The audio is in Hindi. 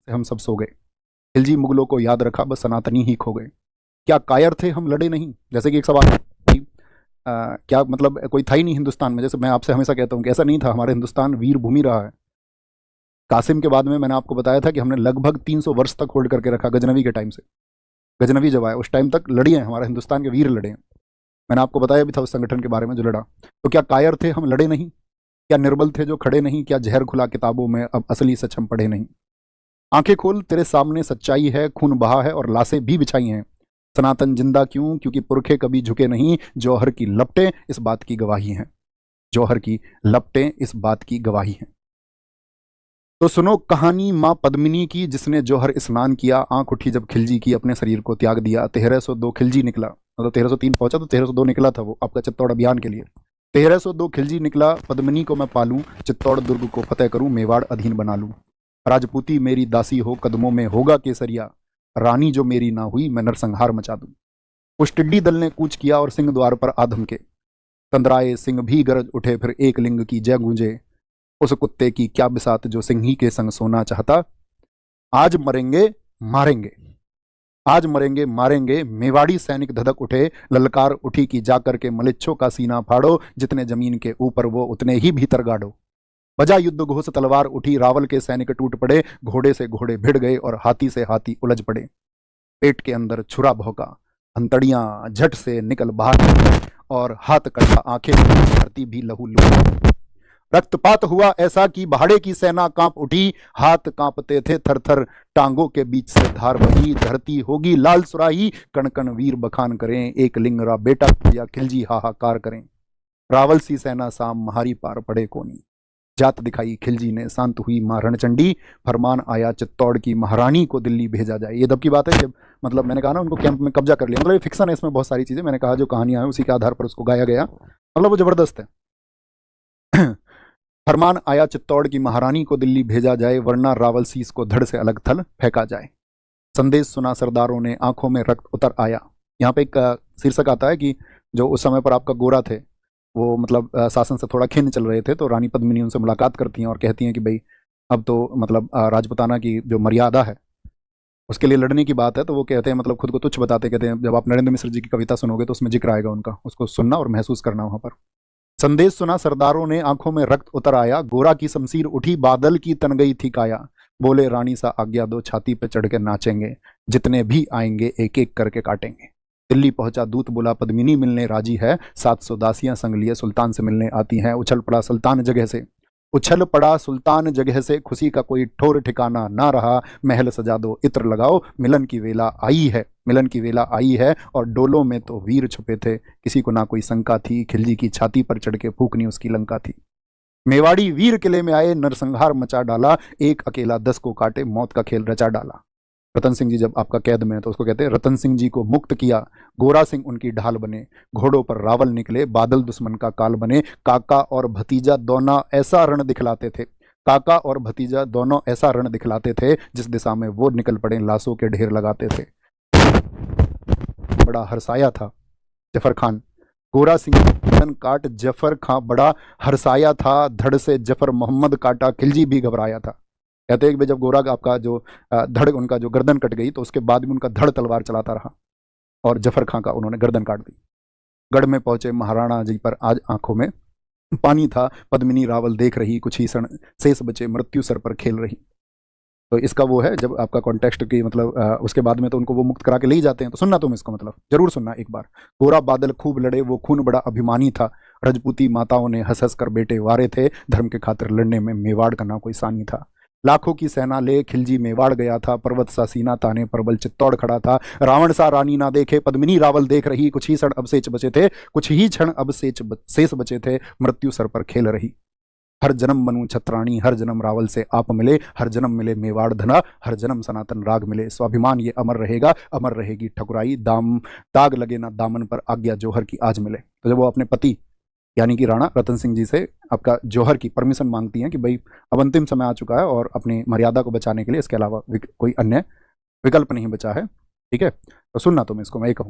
हम सब सो गए। खिलजी मुगलों को याद रखा, बस सनातनी ही खो गए। क्या कायर थे हम लड़े नहीं? जैसे कि एक सवाल है कि, क्या मतलब कोई था ही नहीं हिंदुस्तान में? जैसे मैं आपसे हमेशा कहता हूँ कि ऐसा नहीं था, हमारा हिंदुस्तान वीर भूमि रहा है। कासिम के बाद में मैंने आपको बताया था कि हमने लगभग 300 वर्ष तक होल्ड करके रखा, गजनवी के टाइम से। गजनवी जब आया उस टाइम तक लड़ी हैं, हमारे हिंदुस्तान के वीर लड़े हैं। मैंने आपको बताया भी था उस संगठन के बारे में जो लड़ा। तो क्या कायर थे हम लड़े नहीं? क्या निर्बल थे जो खड़े नहीं? क्या जहर खुला किताबों में अब असली सच हम पढ़े नहीं? आंखें खोल, तेरे सामने सच्चाई है, खून बहा है और लाशें भी बिछाई हैं। सनातन जिंदा क्यों? क्योंकि पुरखे कभी झुके नहीं। जौहर की लपटें इस बात की गवाही हैं। जौहर की लपटें इस बात की गवाही हैं। तो सुनो कहानी माँ पद्मिनी की, जिसने जौहर स्नान किया। आंख उठी जब खिलजी की, अपने शरीर को त्याग दिया। 1302 खिलजी निकला, मतलब 1303 पहुंचा तो 1302 निकला था वो आपका चित्तौड़ अभियान के लिए। 1302 खिलजी निकला, पद्मिनी को मैं पालूं, चित्तौड़ दुर्ग को फतेह करूं, मेवाड़ अधीन बना लूं। राजपूती मेरी दासी हो, कदमों में होगा केसरिया। रानी जो मेरी ना हुई, मैं नरसंहार मचा दूं। उस टिड्डी दल ने कूच किया और सिंह द्वार पर आधम के। तंद्राए सिंह भी गरज उठे, फिर एक लिंग की जय गूंजे। उस कुत्ते की क्या बिसात जो सिंही के संग सोना चाहता। आज मरेंगे मारेंगे, आज मरेंगे मारेंगे। मेवाड़ी सैनिक धधक उठे, ललकार उठी कि जाकर के मलिच्छों का सीना फाड़ो। जितने जमीन के ऊपर वो उतने ही भीतर गाड़ो। बजा युद्ध घोष, तलवार उठी, रावल के सैनिक टूट पड़े। घोड़े से घोड़े भिड़ गए और हाथी से हाथी उलझ पड़े। पेट के अंदर छुरा भौंका, हंतड़ियां झट से निकल बाहर और हाथ कटा, आंखें धरती भी लहू लूट। रक्तपात हुआ ऐसा कि पहाड़े की सेना कांप उठी। हाथ कांपते थे थर थर, टांगों के बीच से धार बही। धरती होगी लाल सुराही, कण कण वीर बखान करें। एक लिंगरा बेटा या खिलजी हाहाकार करें। रावल सी सेना साम महारी पार पड़े कोनी। जात दिखाई खिलजी ने, शांत हुई मां रणचंडी। फरमान आया चित्तौड़ की महारानी को दिल्ली भेजा जाए। ये तब की बात है जब मतलब मैंने कहा ना उनको कैंप में कब्जा कर लिया। मतलब ये फिक्शन है, इसमें बहुत सारी चीजें मैंने कहा जो कहानियां हैं उसी के आधार पर उसको गाया गया। मतलब वो जबरदस्त है। फरमान आया चित्तौड़ की महारानी को दिल्ली भेजा जाए, वरना रावल सीस को धड़ से अलग थल फेंका जाए। संदेश सुना सरदारों ने, आंखों में रक्त उतर आया। यहाँ पे एक शीर्षक आता है कि जो उस समय पर आपका गोरा थे वो मतलब शासन से थोड़ा खिन्न चल रहे थे, तो रानी पद्मिनी उनसे मुलाकात करती हैं और कहती हैं कि भाई अब तो मतलब राजपुताना की जो मर्यादा है उसके लिए लड़ने की बात है। तो वो कहते हैं मतलब खुद को तुच्छ बताते, कहते हैं जब आप नरेंद्र मिश्र जी की कविता सुनोगे तो उसमें जिक्र आएगा उनका, उसको सुनना और महसूस करना वहां पर। संदेश सुना सरदारों ने, आंखों में रक्त उतर आया। गोरा की शमशीर उठी, बादल की तन गई थी काया। बोले रानी सा आज्ञा दो, छाती पे चढ़ के नाचेंगे। जितने भी आएंगे एक एक करके काटेंगे। दिल्ली पहुंचा दूत, बोला पद्मिनी मिलने राजी है। 700 दासियां संग लिए सुल्तान से मिलने आती हैं। उछल पड़ा सुल्तान जगह से, उछल पड़ा सुल्तान जगह से। खुशी का कोई ठोर ठिकाना ना रहा। महल सजा दो, इत्र लगाओ, मिलन की वेला आई है। मिलन की वेला आई है। और डोलों में तो वीर छुपे थे, किसी को ना कोई शंका थी। खिलजी की छाती पर चढ़ के फूकनी उसकी लंका थी। मेवाड़ी वीर किले में आए, नरसंहार मचा डाला। एक अकेला 10 को काटे, मौत का खेल रचा डाला। रतन सिंह जी जब आपका कैद में है तो उसको कहते हैं रतन सिंह जी को मुक्त किया। गोरा सिंह उनकी ढाल बने। घोड़ों पर रावल निकले, बादल दुश्मन का काल बने। काका और भतीजा दोनों ऐसा रण दिखलाते थे। काका और भतीजा दोनों ऐसा रण दिखलाते थे, जिस दिशा में वो निकल पड़े लाशों के ढेर लगाते थे। बड़ा हरसाया था जफर खान। गोरा सिंह गर्दन काट जफर खां बड़ा हरसाया था। धड़ से जफर मोहम्मद काटा, खिलजी भी घबराया था। कहते हैं कि जब गोरा का आपका जो धड़ उनका जो गर्दन कट गई तो उसके बाद भी उनका धड़ तलवार चलाता रहा और जफर खां का उन्होंने गर्दन काट दी। गढ़ में पहुंचे महाराणा जी पर आज आंखों में पानी था। पद्मिनी रावल देख रही, कुछ ही क्षण शेष बचे, मृत्यु सर पर खेल रही। तो इसका वो है जब आपका कॉन्टेक्स्ट की मतलब उसके बाद में तो उनको वो मुक्त करा के ले ही जाते हैं। तो सुनना तुम इसको, मतलब जरूर सुनना एक बार। गोरा बादल खूब लड़े, वो खून बड़ा अभिमानी था। रजपूती माताओं ने हंस हंस कर बेटे वारे थे। धर्म के खातिर लड़ने में मेवाड़ का ना कोई सानी था। लाखों की सेना ले खिलजी मेवाड़ गया था। पर्वत सा सीना ताने प्रबल चित्तौड़ खड़ा था। रावण सा रानी ना देखे, पद्मिनी रावल देख रही। कुछ ही क्षण अवशेष बचे थे, कुछ ही क्षण शेष बचे थे। मृत्यु सर पर खेल रही। हर जन्म बनूं छत्राणी, हर जन्म रावल से आप मिले। हर जन्म मिले मेवाड़ धना, हर जन्म सनातन राग मिले। स्वाभिमान ये अमर रहेगा, अमर रहेगी ठकुराई। दाग लगे ना दामन पर, आज्ञा जौहर की आज मिले। तो जब वो अपने पति यानी कि राणा रतन सिंह जी से आपका जौहर की परमिशन मांगती हैं कि भाई अब अंतिम समय आ चुका है और अपनी मर्यादा को बचाने के लिए इसके अलावा कोई अन्य विकल्प नहीं बचा है, ठीक है। तो सुनना तुम इसको, मैं ये कहूँ।